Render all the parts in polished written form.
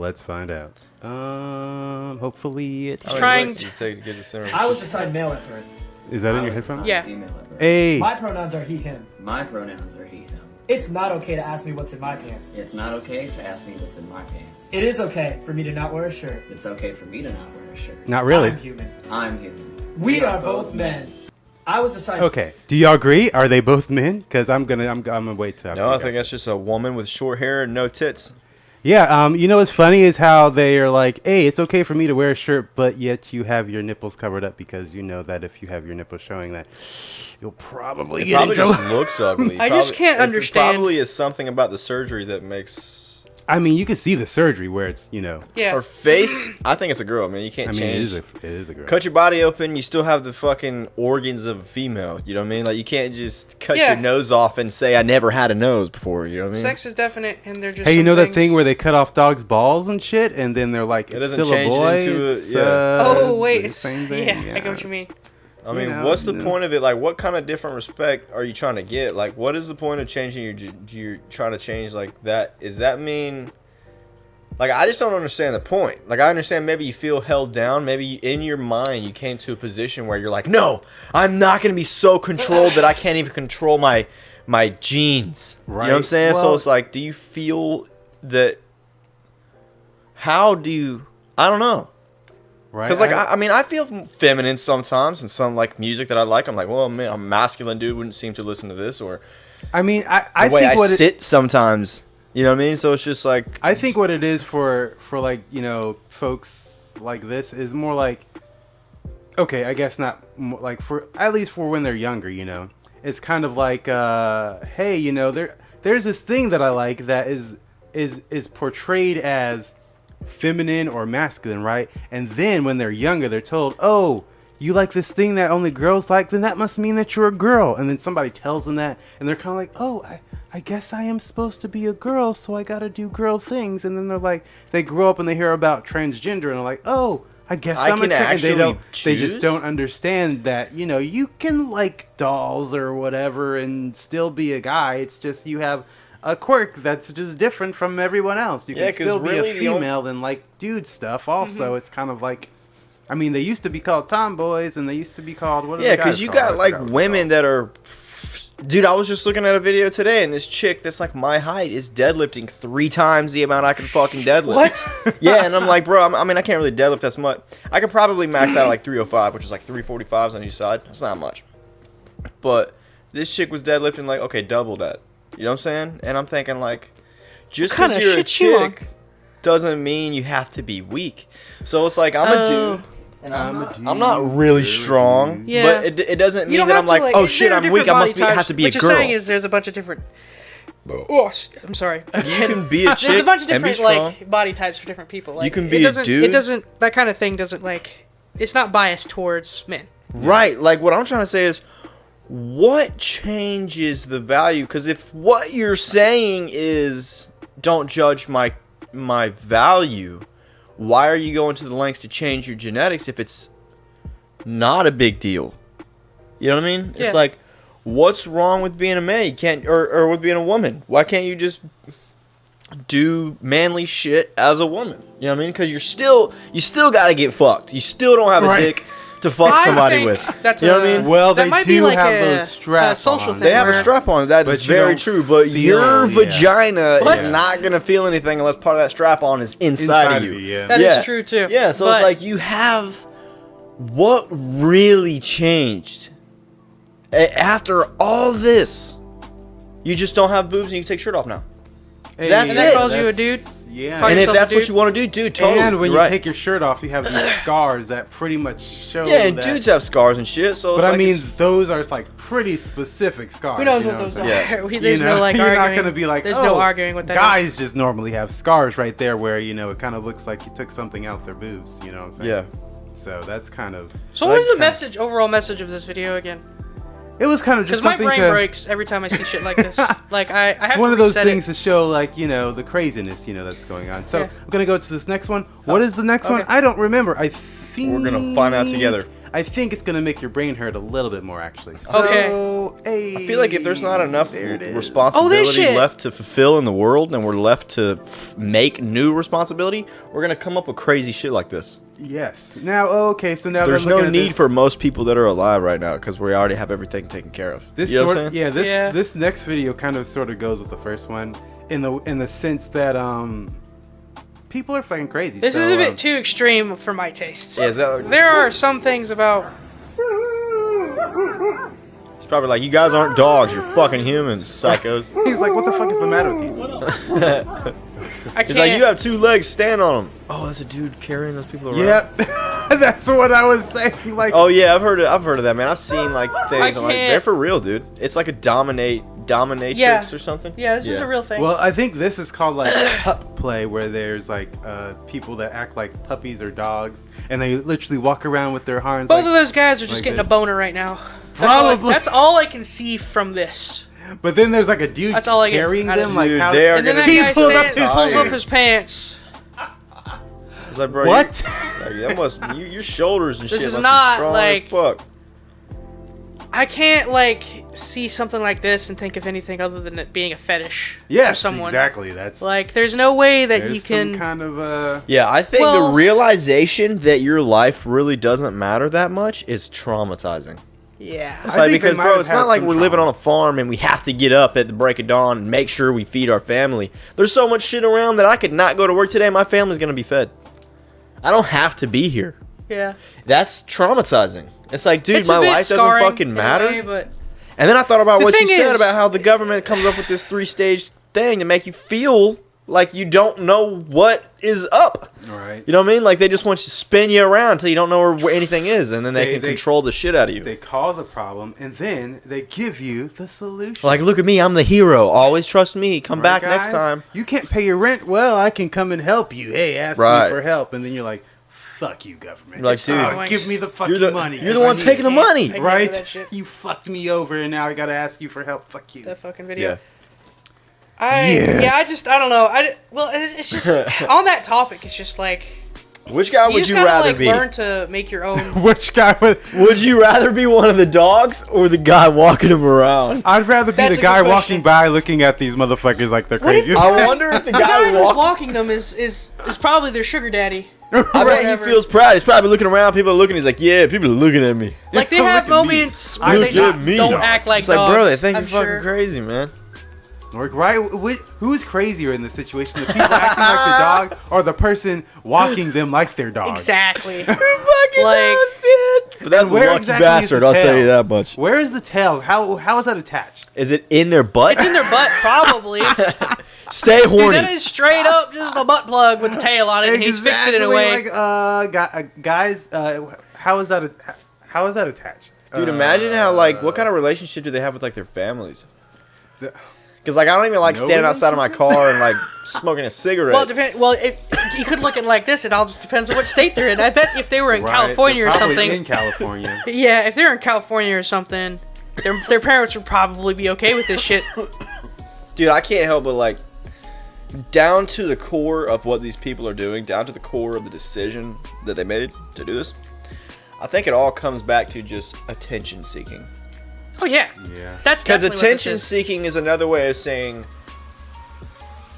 Let's find out. Hopefully it's trying to take to get the center. I was assigned male at birth. Is that in your headphones? Yeah. Hey. My pronouns are he, him. My pronouns are he, him. It's not okay to ask me what's in my pants. It's not okay to ask me what's in my pants. It is okay for me to not wear a shirt. It's okay for me to not wear a shirt. Not really. I'm human. I'm human. We are both men. I was assigned. Okay. Do y'all agree? Are they both men? Because I'm gonna wait till. No, I think that's just a woman with short hair and no tits. Yeah. You know what's funny is how they are like, hey, it's okay for me to wear a shirt, but yet you have your nipples covered up because you know that if you have your nipples showing that, you'll probably It get probably in trouble. just looks ugly. I just can't It understand. probably is something about the surgery that makes I mean, you can see the surgery where it's, you know. Yeah. her face. I think it's a girl, man. You can't I mean, change. it is a girl. Cut your body open, you still have the fucking organs of a female. You know what I mean? Like, you can't just cut Yeah. your nose off and say, I never had a nose before. You know what I mean? Sex is definite, and they're just. Hey, you some know that things- thing where they cut off dogs' balls and shit, and then they're like, It it's doesn't still a change it boy. into a- It's, yeah. Oh wait, the it's, same thing. yeah, I get what you mean. I mean, You know, what's the no. point of it? Like, what kind of different respect are you trying to get? Like, what is the point of changing you're trying to change like that? Does that mean... Like, I just don't understand the point. Like, I understand maybe you feel held down. Maybe in your mind you came to a position where you're like, no, I'm not going to be so controlled that I can't even control my genes. Right. You know what I'm saying? So Well- it's like, do you feel that... How do you... I don't know. Right? Because, like, I mean, I feel feminine sometimes in some, like, music that I like. I'm like, well, man, a masculine dude wouldn't seem to listen to this. Or I mean, I the way think I what sit sometimes. You know what I mean? So it's just like... I think what it is for like, you know, folks like this is more like, okay, I guess not like for, at least for when they're younger, you know, it's kind of like, hey, you know, there's this thing that I like that is portrayed as feminine or masculine, right? And then when they're younger, they're told, oh, you like this thing that only girls like, then that must mean that you're a girl. And then somebody tells them that, and they're kind of like, oh, I guess I am supposed to be a girl, so I gotta do girl things. And then they're like, they grow up and they hear about transgender, and they're like, oh, I guess I'm a trans. They choose? just don't understand that, you know, you can like dolls or whatever and still be a guy. It's just you have a quirk that's just different from everyone else. You Yeah, can 'cause still be really a the female and like dude stuff. Also, it's kind of like, I mean, they used to be called tomboys, and they used to be called what? Yeah, because you got, like, women that are... Dude, I was just looking at a video today, and this chick that's, like, my height is deadlifting 3 times the amount I can fucking deadlift. What? Yeah, and I'm like, bro, I mean, I can't really deadlift that much. I could probably max out at, like, 305, which is, like, 345s on each side. That's not much. But this chick was deadlifting, like, okay, double that. You know what I'm saying? And I'm thinking, like, just What because kinda you're a shit you on? chick doesn't mean you have to be weak. So it's like, I'm a dude. And I'm not really strong, Yeah. but it doesn't You mean don't that have I'm like, to, oh shit, there are I'm weak. different I must body types. have to be a What girl. you're saying is there's a bunch of different. Oh, I'm sorry. You can be a chick There's a bunch of and be different strong. like body types for different people. Like, can it be a doesn't, dude. It doesn't. That kind of thing doesn't like. It's not biased towards men. Right. Like, what I'm trying to say is, what changes the value? Because if what you're saying is, don't judge my value, why are you going to the lengths to change your genetics if it's not a big deal? You know what I mean? Yeah. It's like, what's wrong with being a man? You can't, or with being a woman? Why can't you just do manly shit as a woman? You know what I mean? Because you still got to get fucked. You still don't have a Right. dick to fuck I somebody think with. That's You know what I mean? Well, that they might do be like have a, those strap-ons. a social thing. They have a where- strap on. That But is you very don't true. But feel- your yeah. vagina What? is not gonna feel anything unless part of that strap on is inside of you. yeah. That is Yeah. true too. Yeah. So it's But- like you have what really changed after all this. You just don't have boobs and you can take your shirt off now. Hey, That's And that it. calls you a that's- dude? Yeah. Call And if yourself a that's what dude? you want to do, dude, totally. And when you're you right. take your shirt off, you have these scars that pretty much show. yeah, and that, dudes have scars and shit. So, it's But I like mean, it's- those are like pretty specific scars. Who knows you what know those I'm are? saying? Yeah. There's You know, no like you're arguing. not gonna be like, there's oh, no arguing with that. Guys just normally have scars right there where, you know, it kind of looks like you took something out their boobs. You know what I'm saying? yeah. So that's kind of. So what was the that's kind message, overall message of this video again? It was kind of Because just my something brain to. breaks every time I see shit like this. Like I have It's to one of those reset things it. to show, like, you know, the craziness, you know, that's going on. So Yeah. I'm gonna go to this next one. What is the next one? okay. I don't remember. I think We're gonna find out together. I think it's gonna make your brain hurt a little bit more, actually. So, Okay. I feel like if there's not enough there it is. responsibility shit. left to fulfill in the world, and we're left to make new responsibility, we're gonna come up with crazy shit like this. Yes. Now, okay, so now There's they're looking no at need this- for most people that are alive right now because we already have everything taken care of. This you know sort what I'm saying? yeah, this Yeah. this next video kind of sort of goes with the first one in the sense that people are fucking crazy. This so, is a bit too extreme for my tastes. Yeah, is that, There are some things about. it's probably like, you guys aren't dogs, you're fucking humans, psychos. He's like, what the fuck is the matter with these? I can't. He's like, you have two legs, stand on them. Oh, that's a dude carrying those people around. Yep, that's what I was saying. Like, Oh yeah, I've heard of that, man. I've seen like things. I'm like, can't- they're for real, dude. It's like a dominatrix Yeah. or something. Yeah, this is a real thing. well, I think this is called like pup play, where there's like people that act like puppies or dogs, and they literally walk around with their arms. Both like, of those guys are just like getting this. a boner right now. That's Probably. that's all I can see from this. But then there's like a dude That's all I get carrying out of them. this. Like, Dude, how? they are And then that gonna guy He pulled up stands, his pulls up pants. his pants. It's like, bro, What? That must your shoulders and This shit is must not, be strong like- as fuck. I can't like see something like this and think of anything other than it being a fetish for Yes, someone. exactly. That's Like, there's no way that there's you can. some kind of Yeah, I think Well- the realization that your life really doesn't matter that much is traumatizing. Yeah. It's I like, think they because, might bro, have it's had not like some we're living trauma. on a farm and we have to get up at the break of dawn and make sure we feed our family. There's so much shit around that I could not go to work today and my family's gonna be fed. I don't have to be here. Yeah. That's traumatizing. It's like, dude, It's a my bit life doesn't scarring fucking in a matter. way, but And then I thought about The what you thing said is- about how the government comes up with this 3-stage thing to make you feel like you don't know what is up. right. You know what I mean? Like, they just want you to spin you around until you don't know where anything is, and then they can control the shit out of you. They cause a problem and then they give you the solution. Like, look at me, I'm the hero. Always trust me. Come Right, back next guys? time. You can't pay your rent. Well, I can come and help you. Hey, ask Right. me for help, and then you're like, "Fuck you, government! Like, dude, give me the fucking You're the, money. you're the 'cause I one need taking it." the money. I can't do Right? that shit. You fucked me over, and now I gotta ask you for help. Fuck you. that fucking video. Yeah. Yes. I don't know. Well, it's just on that topic. It's just like Which guy you would just you gotta rather like be? learn to make your own. Which guy would? Would you rather be one of the dogs or the guy walking him around? I'd rather be That's the a guy good walking question. by looking at these motherfuckers like they're What if- crazy. I wonder if the The guy guy who's walking. walking them is probably their sugar daddy. I bet he whatever. feels proud. He's probably looking around. People are looking. He's like, yeah, people are looking at me. Like they Look have at me. moments where Look they just at me, don't dog. act like It's like, dogs. bro, they think I'm you're fucking sure. crazy, man. Like, right? Who's crazier in this situation? The people acting like the dog, or the person walking them like their dog? Exactly. You're fucking Like- nuts, dude. But that's a where lucky exactly is bastard, the I'll tell tail? you that much. Where is the tail? How is that attached? Is it in their butt? It's in their butt, probably. Stay Dude, horny. that is straight up just a butt plug with a tail on it, and he's fixing it in a way. Like, guys, how is that attached? Dude, imagine how, like, what kind of relationship do they have with, like, their families? The- Because, like, I don't even like No standing outside of my car and, like, smoking a cigarette. Well, you could look at it like this. It all just depends on what state they're in. I bet if they were in Right, California they're or probably something, in California. yeah, if they're in California or something, their parents would probably be okay with this shit. Dude, I can't help but, like, down to the core of what these people are doing, down to the core of the decision that they made to do this, I think it all comes back to just attention seeking. Oh yeah, Yeah. that's Because definitely what this attention is. seeking is another way of saying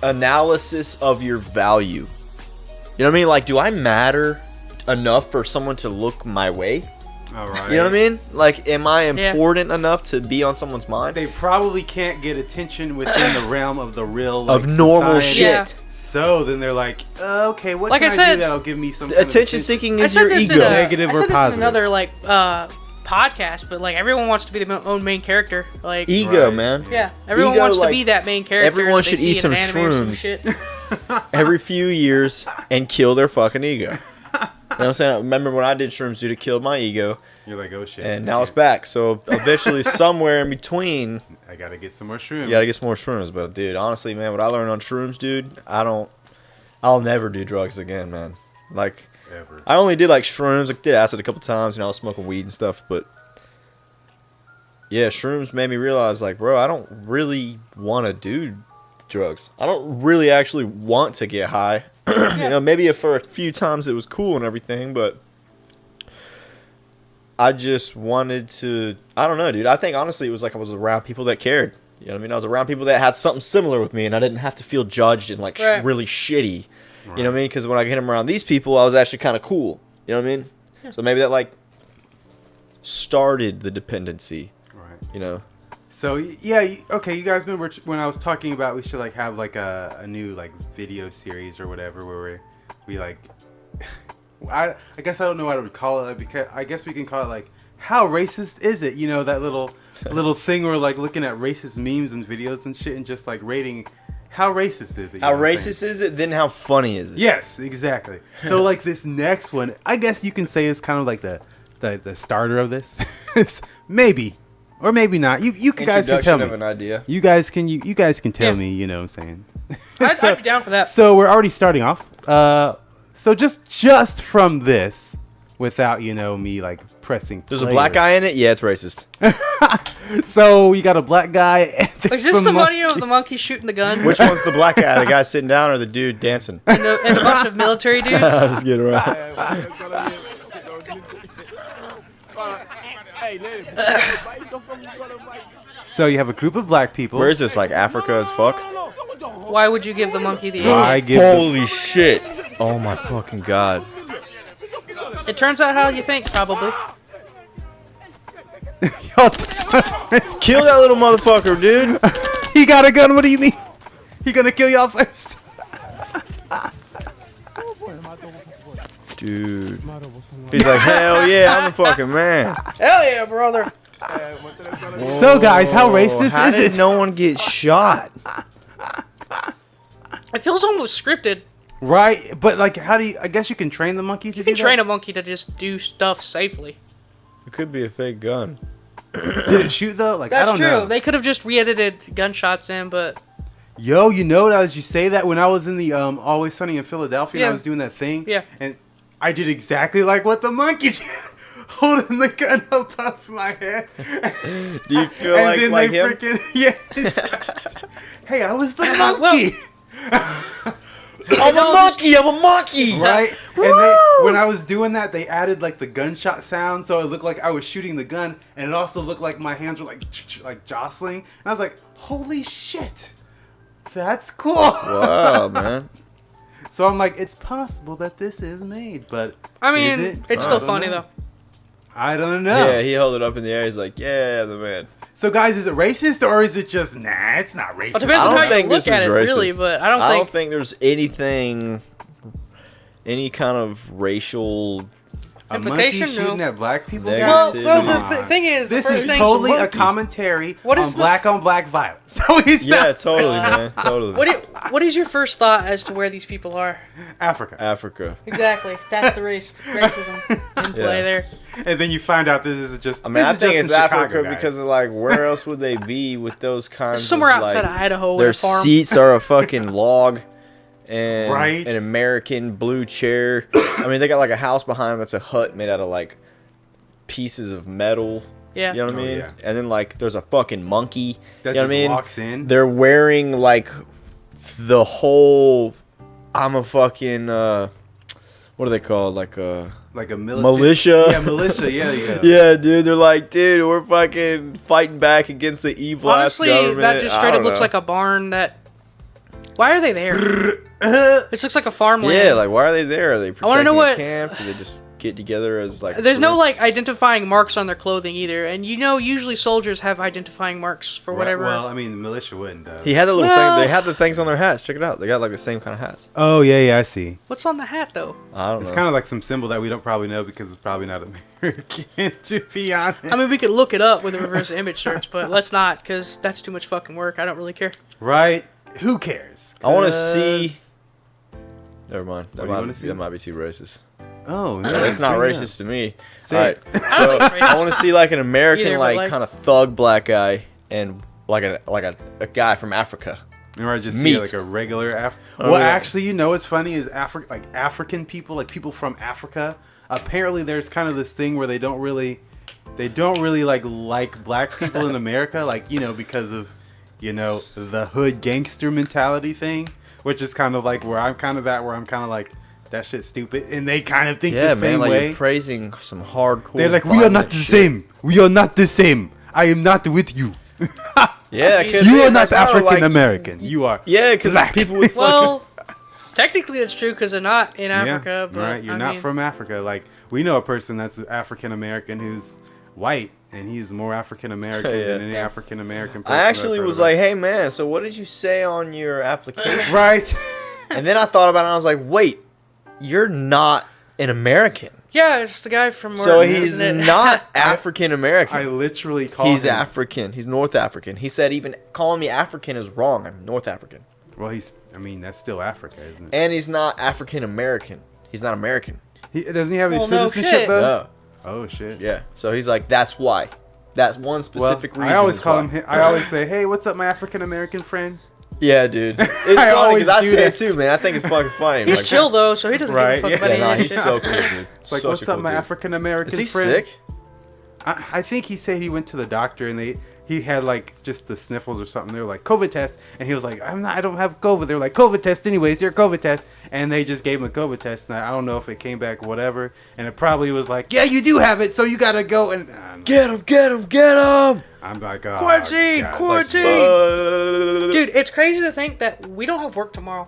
analysis of your value. You know what I mean? Like, do I matter enough for someone to look my way? All right. You know what I mean? Like, am I important enough to be on someone's mind? They probably can't get attention within the realm of the real Of like, normal society. shit. Yeah. So then they're like, okay, what Like can I I said, do that'll give me some kind of Attention seeking I is said your this ego. in Negative I or said this positive? in another like podcast, but like everyone wants to be the own main character. Like Ego, Right. man. yeah, everyone Ego, wants to like, be that main character. everyone that they should see eat in an some anime or some shrooms. shit. Every few years and kill their fucking ego. You know what I'm saying? I remember when I did shrooms, dude, it killed my ego. You're like, oh shit. And now it's back. So eventually, somewhere in between, I gotta get some more shrooms. you gotta get some more shrooms. But dude, honestly, man, what I learned on shrooms, dude, I'll never do drugs again, man. Like, Ever. I only did like shrooms. I did acid a couple times, and I was smoking weed and stuff. But yeah, shrooms made me realize, like, bro, I don't really want to do drugs. I don't really actually want to get high. You know, maybe for a few times it was cool and everything, but I just wanted to. I don't know, dude. I think honestly, it was like I was around people that cared. You know what I mean? I was around people that had something similar with me, and I didn't have to feel judged and like Right. really shitty. You know what I mean? Because when I get around these people, I was actually kind of cool. You know what I mean? So maybe that like started the dependency. Right. You know? So yeah, okay. You guys remember when I was talking about we should like have like a new like video series or whatever where we like. I guess I don't know what I would call it because I guess we can call it like how racist is it? You know, that little thing where like looking at racist memes and videos and shit and just like rating how racist is it? How racist is it? Then how funny is it? Yes, exactly. So like this next one, I guess you can say is kind of like the starter of this. Maybe or maybe not. You guys can tell Introduction me. of an idea. You guys can tell Yeah. me. You know what I'm saying? I'd be down for that. So we're already starting off. So just from this, without me like pressing. There's a play black or- guy in it. Yeah, it's racist. So you got a black guy. And Is there's this some the video monkey. of the monkey shooting the gun? Which one's the black guy? The guy sitting down or the dude dancing? and a bunch of military dudes? I'm just kidding, right? So you have a group of black people. Where is this? Like Africa as fuck? Why would you give the monkey the Why A? give them- Holy shit! Oh my fucking god! It turns out how you think, probably. Kill that little motherfucker, dude! He got a gun. What do you mean? He gonna kill y'all first? Dude. He's like, hell yeah, I'm the fucking man. Hell yeah, brother. So guys, how racist How is did it? no one get shot? It feels almost scripted. Right, but like, how do you? I guess you can train the monkey to You can do train that? a monkey to just do stuff safely. It could be a fake gun. Did it shoot though? Like, I That's don't true. know. They could have just re-edited gunshots in, but Yo, as you say that, when I was in the Always Sunny in Philadelphia, and Yeah. I was doing that thing, Yeah. and I did exactly like what the monkey did, holding the gun above my head. Do you feel And like, then like they him? freaking hey, I was the monkey, I'm a monkey! I'm a monkey! right? And when I was doing that, they added like the gunshot sound, so it looked like I was shooting the gun, and it also looked like my hands were like jostling, and I was like, holy shit. That's cool. Wow, man. So I'm like, it's possible that this is made, but I mean, is it? it's I still don't funny know. though. I don't know. Yeah, he held it up in the air. He's like, yeah, the man. So guys, is it racist or is it just nah? It's not racist. Well, it depends I on don't how you think look this at is it, really, racist. but I I don't don't think. think there's any kind of racial. A monkey Implication, shooting no. at black people. Negative. Guys? Well, Come the on. thing is, This the first is thing. totally a monkey. commentary What on is the- black violence. So he's Yeah, not totally, man. Totally. What is your first thought as to where these people are? Africa, Africa. Exactly. That's the racism in play Yeah. there. and then you find out this is just. I mean, this I is think just it's in Chicago, Africa guys. because of like, where else would they be with those kinds Somewhere of, outside like, of Idaho, their with a farm. seats are a fucking log and Right. an American blue chair. I mean, they got like a house behind them that's a hut made out of like pieces of metal. Yeah. You know what I Oh, mean? yeah. And then like there's a fucking monkey. that you know just what I mean? walks in. They're wearing like the whole. I'm a fucking. What are they called? Like a. Like a militia. Militia. Yeah, militia. Yeah, yeah. Yeah, dude. They're like, dude, we're fucking fighting back against the evil Honestly, ass government. that just I straight up don't looks know. like a barn that. Why are they there? This looks like a farmland. Yeah, like why are they there? Are they protecting wanna know a what- camp? Do they just get together as like? There's no group? like identifying marks on their clothing either, and usually soldiers have identifying marks for whatever. Well, I mean, the militia wouldn't. Though. He had the little Well- thing. They had the things on their hats. Check it out. They got like the same kind of hats. Oh yeah, I see. What's on the hat though? I don't It's know. kind of like some symbol that we don't probably know because it's probably not American, to be honest. I mean, we could look it up with a reverse image search, but let's not, because that's too much fucking work. I don't really care. Right? Who cares? I want to 'Cause- see. Never mind. What do you wanna see? That might be too racist. Oh, no, It's not bring it racist to me. Say All right. it. I don't So think it's I racist. want to see like an American, Either, but, like like- kind of thug black guy, and like a guy from Africa. Or I just Meat. see like a regular Oh, Well, yeah. actually, what's funny is African people, like people from Africa. Apparently, there's kind of this thing where they don't really like black people in America, like because of the hood gangster mentality thing, which is kind of like where I'm kind of at, where I'm kind of like that shit's stupid, and they kind of think Yeah, the man, same like way. you're praising some hardcore. They're like, we are not violent the shit. same. We are not the same. I am not with you. Yeah, You are not African American. You are. Yeah, because black. people with Well, technically it's true because they're not in Africa. But right. You're I not mean, from Africa. Like we know a person that's African American who's white, and he's more African American Yeah. than any African American person. I actually I've heard was of. like, hey man, so what did you say on your application? right. And then I thought about it and I was like, wait, you're not an American. Yeah, it's the guy from. So Oregon, he's isn't it? not African I American. literally called He's him. African. He's North African. He said even calling me African is wrong. I'm North African. Well, I mean, that's still Africa, isn't it? And he's not African American. He's not American. Doesn't he have any Well, no citizenship shit. though? No. Oh shit. Yeah. So he's like, that's why. That's one Well, specific reason. I always is call why. him. I always say, "Hey, what's up, my African American friend?" Yeah, dude. It's I funny always because I do say it that. too, man. I think it's fucking funny. He's Like, chill though, so he doesn't Right, give a fuck yeah. about Yeah, any nah, of that he's shit. so cool, dude. It's like, Such "What's a cool up, my dude. African American Is he friend?" sick? I think he said he went to the doctor and he had like just the sniffles or something. They were like COVID test, and he was like, I don't have COVID. They were like COVID test anyways. Your COVID test, and they just gave him a COVID test. And I don't know if it came back whatever, and it probably was like, yeah, you do have it, so you gotta go and Get him! Get him! Get him! I'm like, oh, Quarantine, God. quarantine. Dude, Dude, it's crazy to think that we don't have work tomorrow.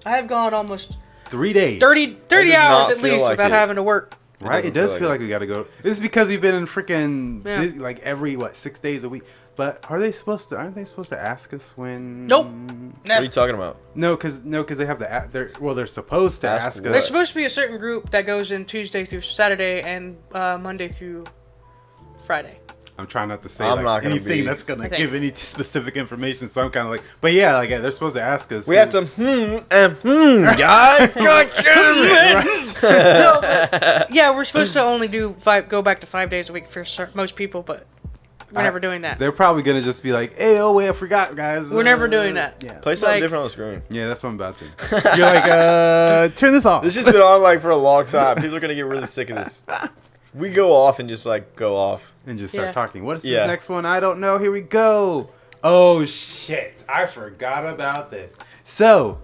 I have gone almost 3 days. 30 does hours not at feel least like without it. having to work. Right? doesn't It does feel feel like like we gotta go. It's because you've been in freaking Yeah. like every 6 days a week. But aren't they supposed to ask us when? Nope. what are Never. you talking about? No, because they have the. They're supposed to Ask ask what? There's us. supposed to be a certain group that goes in Tuesday through Saturday and Monday through Friday. I'm trying not to say I'm like, not gonna anything be- that's gonna Okay. give any specific information. So I'm kind of like, but yeah, like they're supposed to ask us. We have to guys. God damn it. No, but, yeah, we're supposed to only go back to 5 days a week for most people, but we're never doing that. They're probably gonna just be like, hey, oh wait, I forgot, guys. We're never doing that. Yeah. Play something Like- different on the screen. Yeah, that's what I'm about to. You're like, turn this off. This has been on like for a long time. People are gonna get really sick of this. We go off and just like go off. And just start Yeah. talking. What is Yeah. this next one? I don't know. Here we go. Oh shit! I forgot about this. So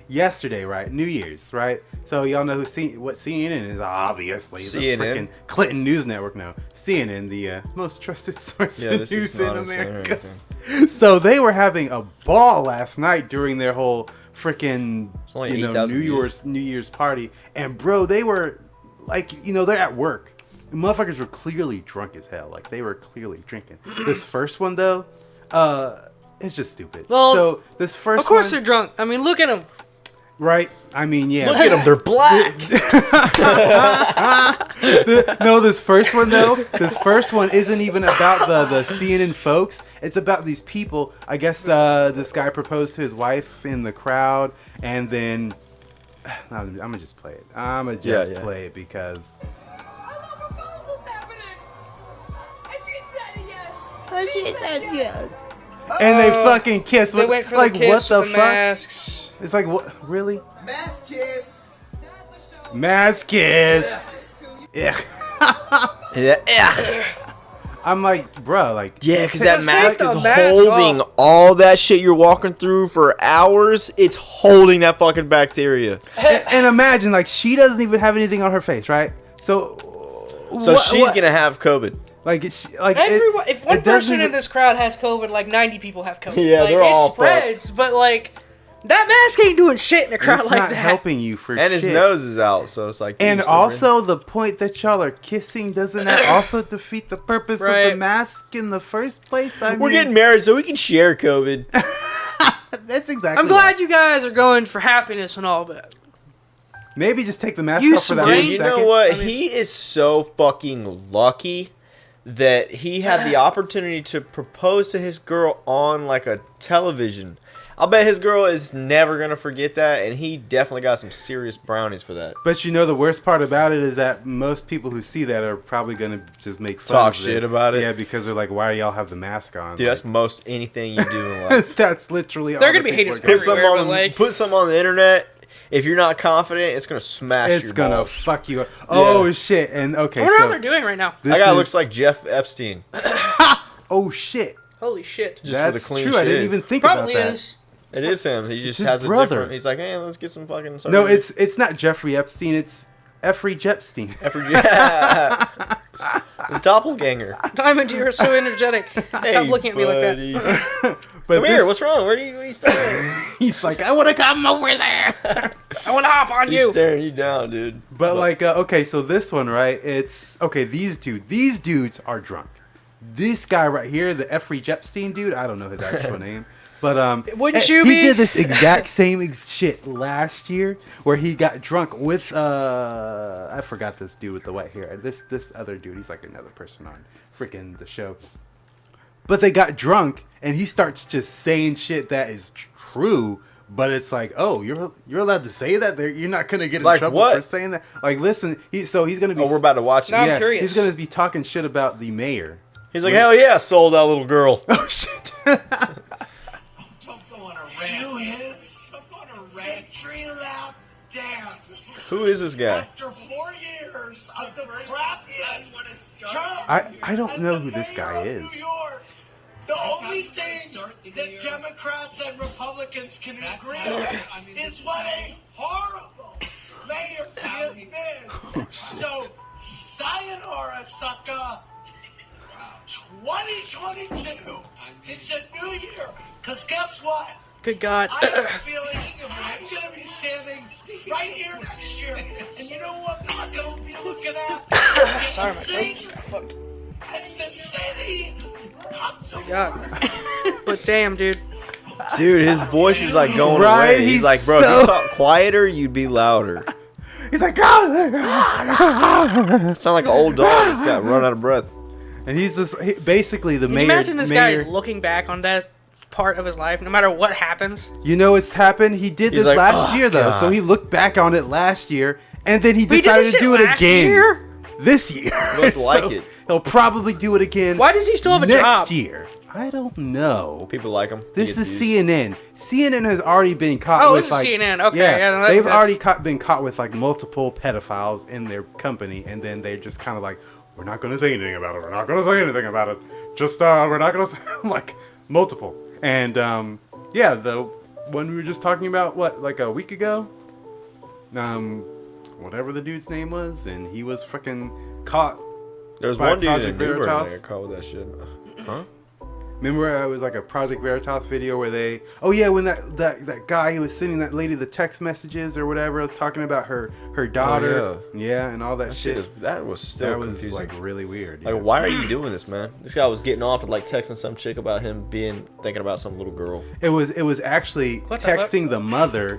yesterday, right? New Year's, right? So y'all know what CNN is? Obviously, the CNN? freaking Clinton News Network. No, CNN, the most trusted source Yeah, of this news is in not insane or America. anything. So they were having a ball last night during their whole freaking It's only 8,000 New Year's party, and bro, they were like, they're at work. The motherfuckers were clearly drunk as hell. Like they were clearly drinking. This first one though, it's just stupid. Well, so this first Of course one, they're drunk. I mean, look at them. right? I mean, yeah. Look at them. They're black. No, this first one though. This first one isn't even about the CNN folks. It's about these people. I guess this guy proposed to his wife in the crowd, and then I'm gonna just play it. I'm gonna just Yeah. play it because. And they fucking kiss. They went for like the kiss what with the the fuck? masks. It's like what? Really? Mass kiss. Mass kiss. Yeah. Yeah. I'm like, bro, like. Yeah, because Take that the mask is mask holding off. all that shit you're walking through for hours. It's holding that fucking bacteria. And imagine, like, she doesn't even have anything on her face, right? So. So she's gonna have COVID. Like, it's like. Everyone, if one it doesn't person in even- this crowd has COVID, like 90 people have COVID. Yeah, like, they're it all spreads, but like that mask ain't doing shit in a crowd It's like not that. helping you for And his shit. nose is out, so it's like. And you still also, the point that y'all are kissing, doesn't that also defeat the purpose of Right. the mask in the first place? I we're mean, getting married so we can share COVID. That's exactly. I'm glad you guys are going for happiness and all that. Maybe just take the mask You off for that sprain- one Dude, you second. know what? I mean- He is so fucking lucky that he had the opportunity to propose to his girl on like a television. I'll bet his girl is never gonna forget that, and he definitely got some serious brownies for that. But the worst part about it is that most people who see that are probably gonna just make fun Talk of shit about it. Yeah, because they're like, "Why do y'all have the mask on?" Dude, that's most anything you do in life. that's literally. They're all gonna the be people haters are gonna- Put something everywhere, on, but, like- put something on the internet. If you're not confident, it's gonna smash It's your gonna balls. fuck you up. Oh Yeah. shit! And okay, I wonder how so they're doing right now. this That guy is- looks like Jeff Epstein. Oh shit! Holy shit. Just for That's the clean true. I didn't shave. even think Probably about that. is. It is him. He just his has brother. a different. He's like, hey, let's get some fucking. No, it's not Jeffrey Epstein. It's Effrey Jepstein. His doppelganger. Diamond, you're so energetic. Stop looking at me like that. But Come here. What's wrong? Where are you standing? He's like, I want to come over there. I want to hop on He's you. staring you down, dude. But like, okay, so this one, right? It's okay. These dudes are drunk. This guy right here, the Effrey Jepstein dude, I don't know his actual name, but Wouldn't you he be? did this exact same shit last year where he got drunk with I forgot this dude with the white hair. This other dude, he's like another person on freaking the show. But they got drunk and he starts just saying shit that is true. But it's like, oh, you're allowed to say that? You're not gonna get in Like trouble what? for saying that. Like, listen, he's gonna be. Oh, we're about to watch it. No, I'm curious. He's gonna be talking shit about the mayor. He's like, hell yeah, I sold that little girl. Oh shit! Don't go on a rant. Don't go on a victory lap dance. Who is this guy? After 4 years of the crappiest job I don't know who this guy is. New York, the only thing that Democrats and Republicans can agree on is what a horrible mayor he has been. So, sayonara, sucker. 2022. It's a new year. Because guess what? Good God. I have a feeling I'm going to be standing right here next year. And you know what I'm going to be looking at? Sorry, my tape just got fucked. It's the city. Good God. But damn, dude. Dude, his voice is like going Right? away. He's He's like, bro, so- if you talk quieter, you'd be louder. He's like, Sound like an old dog that's got run out of breath. and he's just basically the Can mayor. you imagine this mayor, guy looking back on that part of his life, no matter what happens? You know what's happened? He did He's this like, last "Oh, year though, God." so he looked back on it last year, and then he But he did decided this to do shit it last again year? this year. Must like it. He'll probably do it again. Why does he still have a next job? year? I don't know. People like him. This is CNN. CNN has already been caught Oh, with this is like CNN. Okay, yeah, yeah, no, they've that's- already been caught with like multiple pedophiles in their company, and then they're just kind of like, we're not going to say anything about it. We're not going to say anything about it. Just we're not going to say like multiple. And yeah, the one we were just talking about, what, like a week ago, whatever the dude's name was, and he was freaking caught. There was by one dude in Project New York Veritas. that got caught with that shit. Huh? Remember, it was like a Project Veritas video where they, oh yeah, when that guy, he was sending that lady the text messages or whatever, talking about her daughter, yeah, and all that shit. That was still That was confusing. like really weird. Like, yeah. why are you doing this, man? This guy was getting off to like texting some chick about him thinking about some little girl. It was actually What the fuck? texting the mother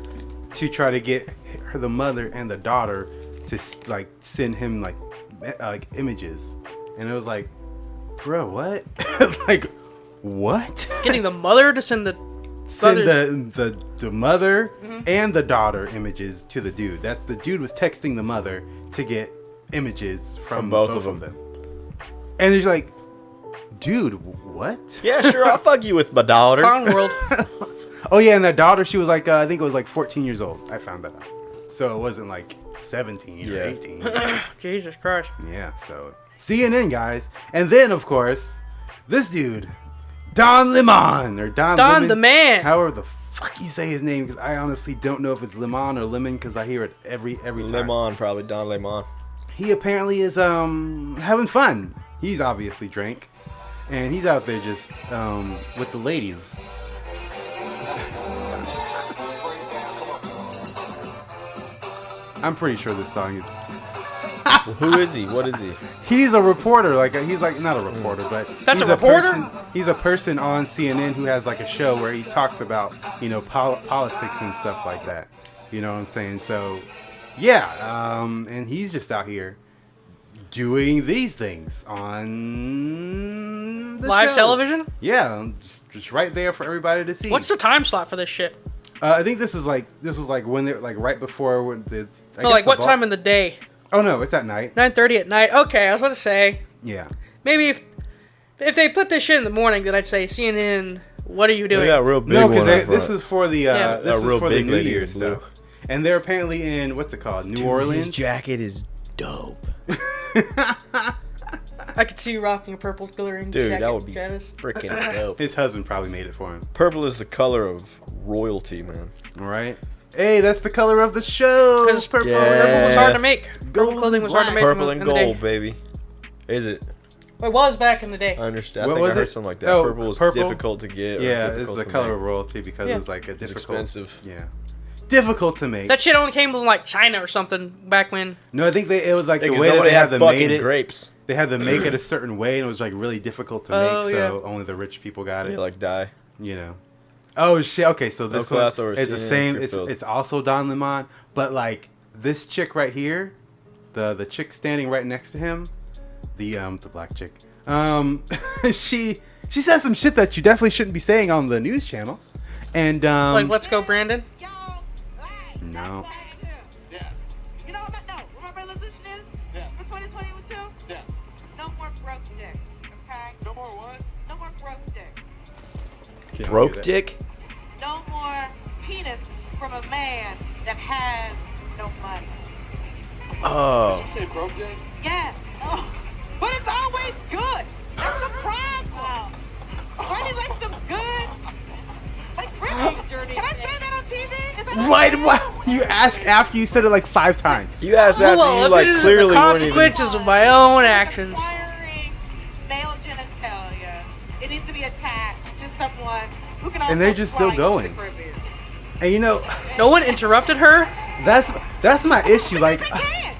to try to get the mother and the daughter to like send him like images, and it was like, bro, what? Like, what? Getting the mother to send the Send brother- the mother and the daughter images to the dude. That the dude was texting the mother to get images from both of them. And he's like, dude, what? Yeah, sure, I'll fuck you with my daughter. Clown World. Oh yeah, and that daughter, she was like, I think it was like 14 years old. I found that out. So it wasn't like 17 or Yeah. 18. Jesus Christ. Yeah, so CNN guys. And then of course, this dude, Don Lemon or Don Don Lemon, the man. however the fuck you say his name, because I honestly don't know if it's Lemon or Lemon, because I hear it every time. Lemon, probably Don Lemon. He apparently is having fun. He's obviously drank, and he's out there just with the ladies. I'm pretty sure this song is. Well, who is he? What is he? He's a reporter, he's like not a reporter, but That's he's a reporter? He's a person on CNN who has like a show where he talks about politics and stuff like that. You know what I'm saying? So yeah, and he's just out here doing these things on the Live show. television? Yeah, just right there for everybody to see. What's the time slot for this shit? I think this is like when they're like right before when the. Oh, like what time in the day? Oh no, it's at night. 9:30 at night. Okay, I was about to say Yeah. maybe if they put this shit in the morning, then I'd say CNN. What are you They doing? got a real big No, one up because front. this is for the Yeah. this That real is for the big New lady in Year's blue. stuff, and they're apparently in what's it called, New Orleans. His jacket is dope. I I could see you rocking a purple glittering Dude, jacket, that would be Travis. freaking dope. His husband probably made it for him. Purple is the color of royalty, man. All right. Hey, that's the color of the show. Because purple, Yeah. purple was hard to make. Purple Gold clothing was hard to black. make. Purple in and the day. gold, baby. Is it? It was back in the day. I understand. I What think I was heard it? something like that. Oh, Purple was purple? difficult to get. or Yeah, it's difficult the to color make. of royalty because Yeah. it's like a It's difficult. expensive. Yeah. Difficult to make. That shit only came from like China or something back when. No, I think it was like Yeah, the 'cause way that nobody they had had to fucking made it. grapes. They had to make it a certain way, and it was like really difficult to make. Oh, So yeah. only the rich people got it. They like die. You know. Oh shit! Okay, so No this class one over it's the CNN same. Crypto. It's also Don Lemon, but like this chick right here, the chick standing right next to him, the black chick. She says some shit that you definitely shouldn't be saying on the news channel, and Like, let's go, Brandon. no. Yes. You know what no, what my resolution is? Yeah. For 2022? Yeah. No more broke dick. Okay? No more what? No more broke dick. Can't do Broke that. dick? No more penis from a man that has no money. Oh. Did you say broke dick? Yes. Oh. But it's always good. That's the problem. Brady likes them good. Like, really? Can I say that on TV? Is that Right? Wow. You ask after you said it like 5 times. You asked after Well, you if like it is clearly the weren't even. consequences of my own actions. Acquiring male genitalia. It needs to be attached to someone who can also And they're just still fly going. to the Caribbean. And you know, No one interrupted her. that's my issue. Like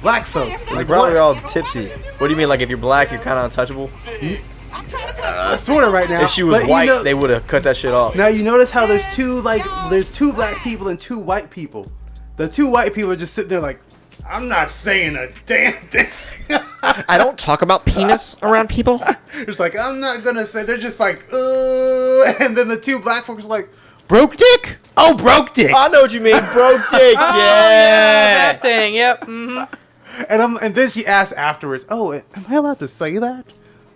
black folks. Like, Like probably what? all tipsy. What do you mean? Like, if you're black, you're kind of untouchable? Sort of right now. If she was but you white, know- they would have cut that shit off. Now you notice how there's two black people and 2 white people. The 2 white people are just sitting there like, I'm not saying a damn thing. I don't talk about penis around people. It's like I'm not gonna say. They're just like, and then the 2 black folks are like, broke dick. Oh, broke dick. I know what you mean, broke dick. Oh, Yeah. that thing. Yep. hmm And then she asked afterwards, oh, am I allowed to say that?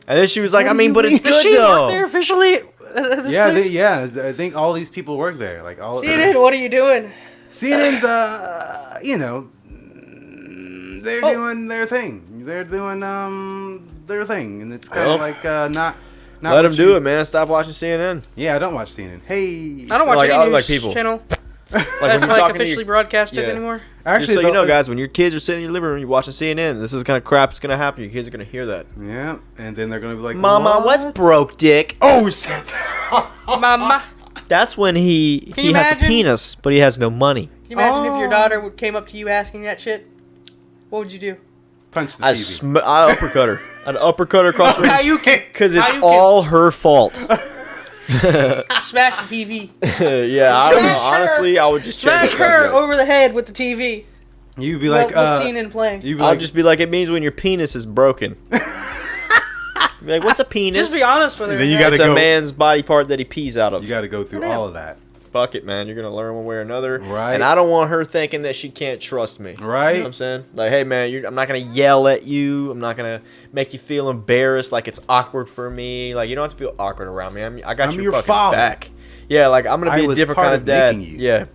And then she was like, What I do mean, you but it's mean? Does good she though. work there officially? At this Yeah, place? yeah. I think all these people work there. Like all CNN, what are you doing? CNN's, you know, they're Oh. doing their thing. They're doing their thing, and it's kind Well, of like not. Let what them you- do it, man. Stop watching CNN. Yeah, I don't watch CNN. Hey, I don't watch Like, any I news like people. channel Like that's when you're like talking to officially your, broadcasted Yeah. anymore. actually, just so you know, it's- guys, when your kids are sitting in your living room, you're watching CNN. This is the kind of crap that's gonna happen. Your kids are gonna hear that. Yeah, and then they're gonna be like, Mama, what's "What?" broke dick? Oh shit! Mama, That's when he Can you has a imagine? penis, but he has no money. can you imagine if your Oh. daughter came up to you asking that shit? What would you do? Punch the I'd, TV. I'd uppercut her. I'd uppercut her across the How face you can because it's How you all her fault. smash the TV? Yeah, I don't know. Smash her. Honestly, I would just change the Smash her subject. over the head with the TV. You'd be Well, like, the scene in playing. you'd be I'll like, just be like, it means when your penis is broken. Be like, what's a penis? Just be honest with her. Then you man. gotta It's a go- man's body part that he pees out of. you got to go through Yeah. all of that, Fuck it, man. You're gonna learn one way or another. Right. And I don't want her thinking that she can't trust me. right? You know what I'm saying? Like, hey, man, I'm not going to yell at you. I'm not going to make you feel embarrassed like it's awkward for me. Like, you don't have to feel awkward around me. I got I'm your your fucking father. back. Yeah, like, I'm going I to be a was different part kind of of dad. making you. Yeah.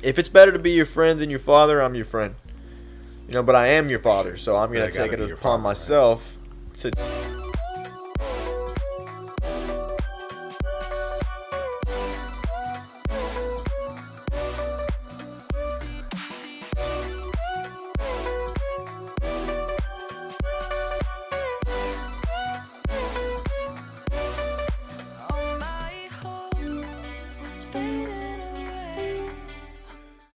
If it's better to be your friend than your father, I'm your friend. You know, but I am your father, so I'm going I to gotta take be it your upon father, right? myself to